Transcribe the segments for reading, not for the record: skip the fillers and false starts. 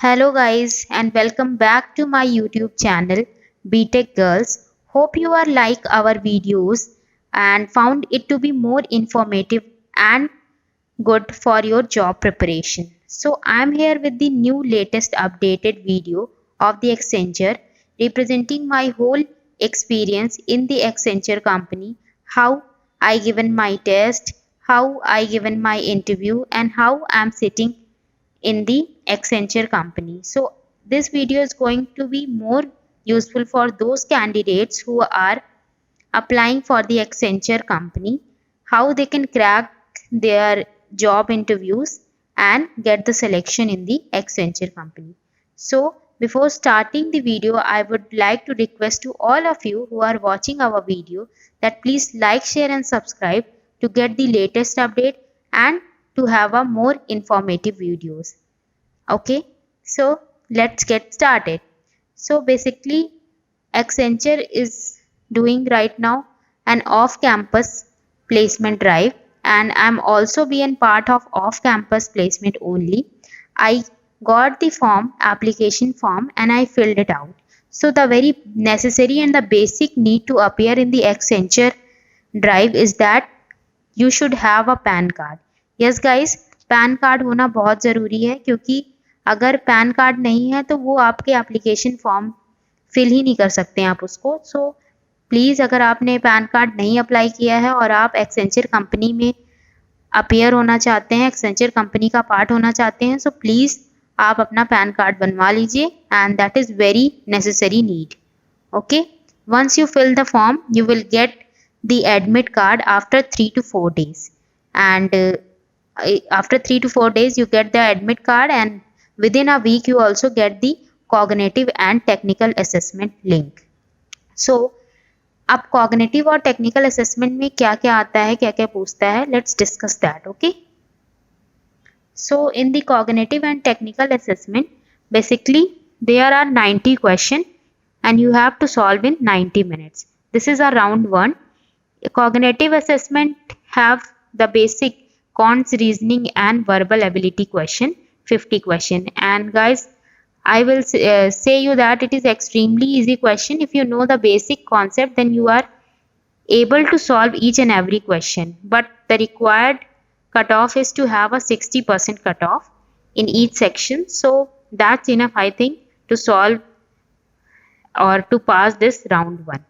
Hello guys and welcome back to my YouTube channel BTech Girls. Hope you are like our videos and found it to be more informative and good for your job preparation. So I am here with the new latest updated video of the Accenture representing my whole experience in the Accenture company, how I given my test, how I given my interview and how I am sitting in the Accenture company. So this video is going to be more useful for those candidates who are applying for the Accenture company, how they can crack their job interviews and get the selection in the Accenture company. So before starting the video, I would like to request to all of you who are watching our video that please like, share and subscribe to get the latest update and to have a more informative videos. Okay, so let's get started. So basically, Accenture is doing right now an off-campus placement drive, and I'm also being part of off-campus placement only. I got the form, application form, and I filled it out. So the very necessary and the basic need to appear in the Accenture drive is that you should have a pan card. Yes guys, pan card होना बहुत ज़रूरी है क्योंकि अगर pan card नहीं है तो वो आपके एप्लीकेशन फॉर्म फिल ही नहीं कर सकते हैं आप उसको. सो प्लीज़ अगर आपने पैन कार्ड नहीं अप्लाई किया है और आप एक्सेंचर कंपनी में अपीयर होना चाहते हैं, एक्सेंचर कंपनी का पार्ट होना चाहते हैं, सो प्लीज़ आप अपना पैन कार्ड बनवा लीजिए and that is very necessary need. Okay, once you fill the form you will get the admit card after 3 to 4 days, and after 3 to 4 days you get the admit card, and within a week you also get the cognitive and technical assessment link. So अब cognitive और technical assessment में क्या क्या आता है, क्या क्या पूछता है, let's discuss that. Okay, so in the cognitive and technical assessment basically there are 90 questions and you have to solve in 90 minutes. This is a round 1. A cognitive assessment have the basic cons, reasoning and verbal ability question, 50 question. And guys, I will say you that it is extremely easy question. If you know the basic concept, then you are able to solve each and every question. But the required cutoff is to have a 60% cutoff in each section. So that's enough, I think, to solve or to pass this round 1.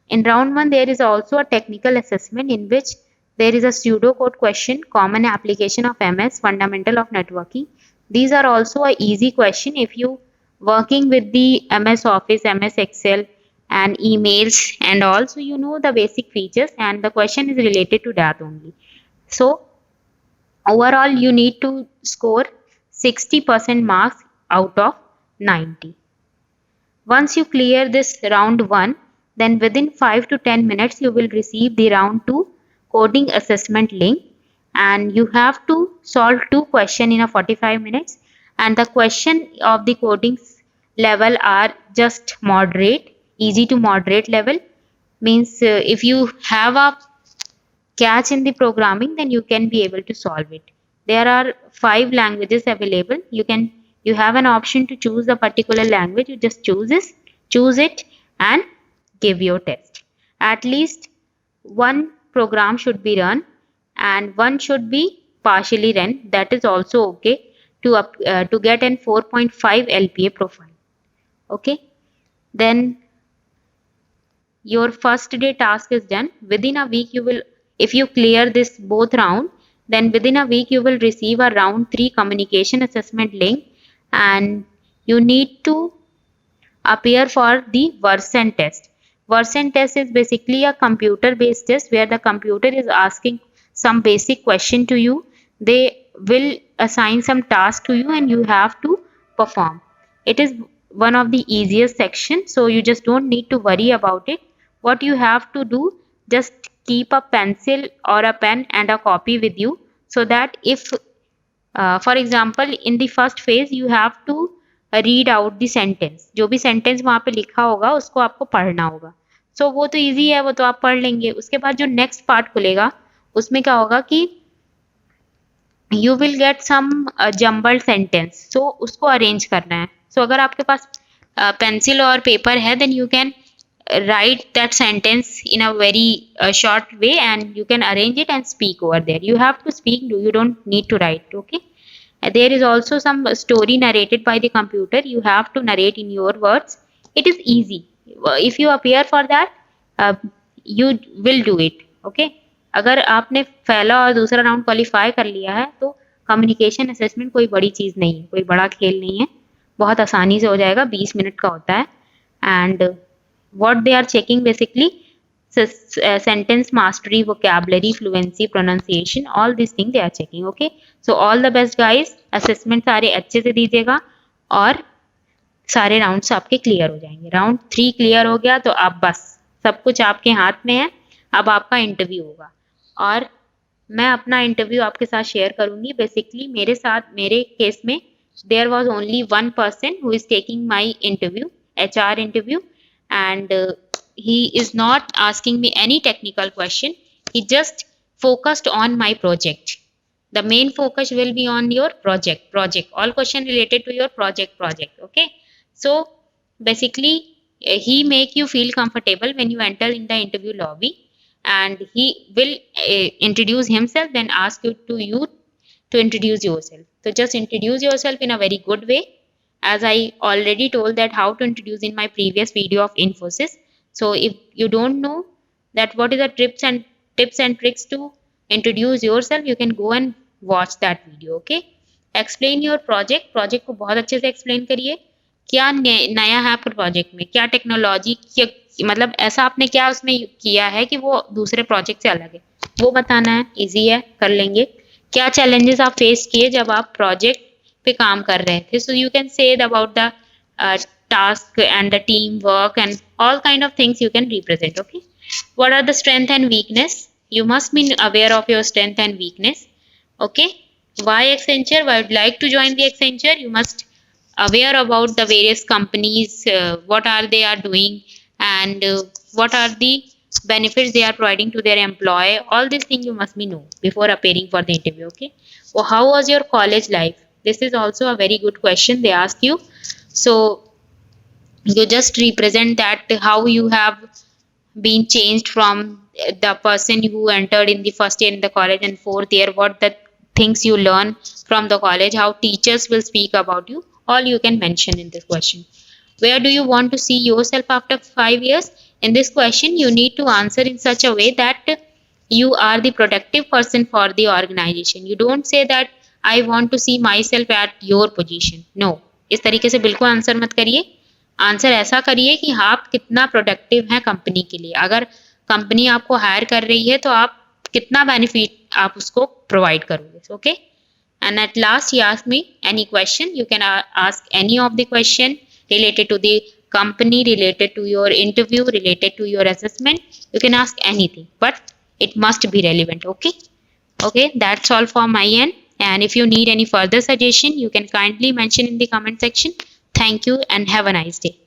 In round 1 there is also a technical assessment in which there is a pseudocode question, common application of MS, fundamental of networking. These are also a easy question if you working with the MS Office, MS Excel and emails and also you know the basic features, and the question is related to that only. So overall you need to score 60% marks out of 90. Once you clear this round 1, then within 5 to 10 minutes you will receive the round 2 coding assessment link, and you have to solve 2 questions in a 45 minutes, and the question of the coding level are just moderate, easy to moderate level. Means if you have a catch in the programming then you can be able to solve it. There are 5 languages available. You have an option to choose a particular language. You just choose it and give your test. At least one program should be run and one should be partially run. That is also okay to get an 4.5 LPA profile. Okay, then your first day task is done. Within a week you will, if you clear this both round, then within a week you will receive a round 3 communication assessment link, and you need to appear for the Versant test. Versant test is basically a computer based test where the computer is asking some basic question to you. They will assign some task to you and you have to perform. It is one of the easiest section, so you just don't need to worry about it. What you have to do, just keep a pencil or a pen and a copy with you, so that if for example in the first phase you have to read out the sentence, जो भी sentence वहाँ पे लिखा होगा उसको आपको पढ़ना होगा. सो वो तो इजी है, वो तो आप पढ़ लेंगे. उसके बाद जो नेक्स्ट पार्ट खुलेगा उसमें क्या होगा कि you will get some jumbled sentence, so उसको अरेंज करना है. सो अगर आपके पास पेंसिल और पेपर है, then you can write that sentence in a very short way, and you can arrange it and speak over there. You have to speak, you don't need to write. Okay. There is also some story narrated by the computer, you have to narrate in your words. It is easy. If you appear for that, uh, you will do it. Okay. अगर आपने पहला और दूसरा round qualify कर लिया है तो communication assessment कोई बड़ी चीज़ नहीं है, कोई बड़ा खेल नहीं है, बहुत आसानी से हो जाएगा, 20 मिनट का होता है. And what they are checking basically sentence mastery, vocabulary, fluency, pronunciation, all these things they are checking. Okay, so all the best guys. assessment सारे अच्छे से दीजिएगा और सारे राउंड्स आपके क्लियर हो जाएंगे. राउंड 3 क्लियर हो गया तो आप बस सब कुछ आपके हाथ में है. अब आपका इंटरव्यू होगा और मैं अपना इंटरव्यू आपके साथ शेयर करूंगी. बेसिकली मेरे साथ, मेरे केस में there was only one person who is taking my interview, HR interview, and he is not asking me any technical question. He just focused on my project. The main focus will be on your project, all question related to your project. Okay, so basically he make you feel comfortable when you enter in the interview lobby, and he will introduce himself, then ask you to introduce yourself. So just introduce yourself in a very good way, as I already told that how to introduce in my previous video of Infosys. So if you don't know that what is the tips and tricks to introduce yourself, you can go and watch that video. Okay, explain your project को बहुत अच्छे से explain करिए. क्या नया है आपके project में, क्या टेक्नोलॉजी, मतलब ऐसा आपने क्या उसमें किया है कि वो दूसरे प्रोजेक्ट से अलग है, वो बताना है. इजी है, कर लेंगे. क्या चैलेंजेस आप फेस किए जब आप प्रोजेक्ट पे काम कर रहे थे. So you can say about the task and the team work and all kind of things you can represent. Okay, what are the strength and weakness? You must be aware of your strength and weakness. Okay, why Accenture? Why would like to join the Accenture? You must aware about the various companies, what are they are doing, and what are the benefits they are providing to their employee. All these things you must be know before appearing for the interview. Okay, well, how was your college life? This is also a very good question they ask you. So you just represent that how you have been changed from the person who entered in the first year in the college and fourth year, what the things you learn from the college, how teachers will speak about you, all you can mention in this question. Where do you want to see yourself after 5 years? In this question you need to answer in such a way that you are the productive person for the organization. You don't say that I want to see myself at your position. No, इस तरीके से बिल्कुल answer मत करिए. Answer ऐसा करिए कि आप कितना प्रोडक्टिव हैं कंपनी के लिए. अगर कंपनी आपको हायर कर रही है तो आप कितना बेनिफिट आप उसको प्रोवाइड करोगे. Okay, and at last he ask me any question. You can ask any of the question related to the company, related to your interview, related to your assessment. You can ask anything, but it must be relevant. Okay, that's all for my end. And if you need any further suggestion, you can kindly mention in the comment section. Thank you and have a nice day.